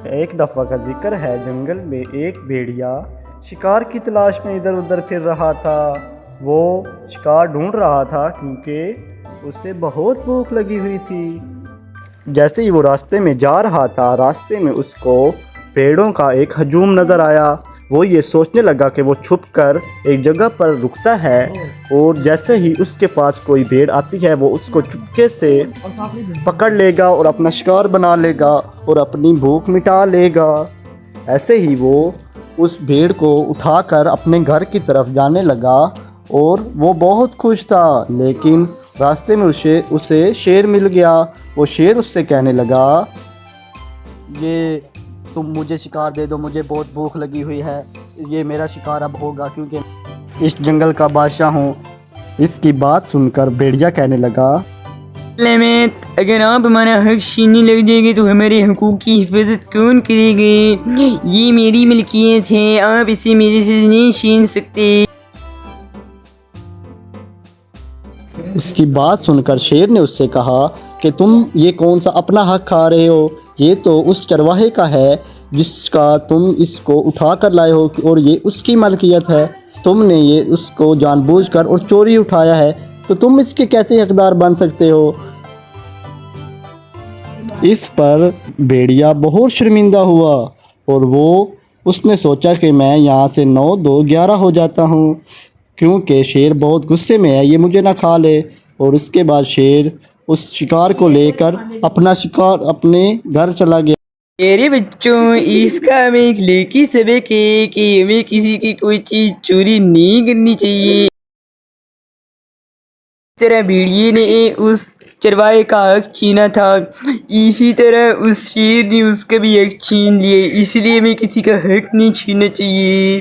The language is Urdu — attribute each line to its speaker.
Speaker 1: ایک دفعہ کا ذکر ہے، جنگل میں ایک بھیڑیا شکار کی تلاش میں ادھر ادھر پھر رہا تھا۔ وہ شکار ڈھونڈ رہا تھا کیونکہ اسے بہت بھوک لگی ہوئی تھی۔ جیسے ہی وہ راستے میں جا رہا تھا، راستے میں اس کو پیڑوں کا ایک ہجوم نظر آیا۔ وہ یہ سوچنے لگا کہ وہ چھپ کر ایک جگہ پر رکتا ہے، اور جیسے ہی اس کے پاس کوئی بھیڑ آتی ہے وہ اس کو چپکے سے پکڑ لے گا اور اپنا شکار بنا لے گا اور اپنی بھوک مٹا لے گا۔ ایسے ہی وہ اس بھیڑ کو اٹھا کر اپنے گھر کی طرف جانے لگا، اور وہ بہت خوش تھا۔ لیکن راستے میں اسے شیر مل گیا۔ وہ شیر اس سے کہنے لگا، یہ تم مجھے شکار دے دو، مجھے بہت بھوک لگی ہوئی ہے، یہ میرا شکار اب ہوگا کیونکہ اس جنگل کا بادشاہ ہوں۔ اس کی بات سن کر بھیڑیا کہنے لگا،
Speaker 2: اگر آپ ہمارا حق چھیننے لگ جائیں گے تو ہمارے حقوق کی حفاظت کون کرے گا؟ یہ میری ملکیت ہے، آپ اسے میرے سے نہیں چھین سکتے۔
Speaker 1: اس کی بات سن کر شیر نے اس سے کہا کہ تم یہ کون سا اپنا حق کھا رہے ہو؟ یہ تو اس چرواہے کا ہے جس کا تم اس کو اٹھا کر لائے ہو، اور یہ اس کی ملکیت ہے۔ تم نے یہ اس کو جان بوجھ کر اور چوری اٹھایا ہے، تو تم اس کے کیسے حقدار بن سکتے ہو؟ اس پر بھیڑیا بہت شرمندہ ہوا، اور اس نے سوچا کہ میں یہاں سے 9 2 11 ہو جاتا ہوں، کیونکہ شیر بہت غصے میں ہے، یہ مجھے نہ کھا لے۔ اور اس کے بعد شیر اس شکار کو لے کر اپنا شکار اپنے گھر چلا گیا۔
Speaker 2: میرے بچوں، اس کا ہمیں ایک لیکی سبق ہے کہ ہمیں کسی کی کوئی چیز چوری نہیں کرنی چاہیے۔ اس طرح بھیڑیے نے اس چرواہے کا حق چھینا تھا، اسی طرح اس شیر نے اس کا بھی حق چھین لیا، اس لیے ہمیں کسی کا حق نہیں چھیننا چاہیے۔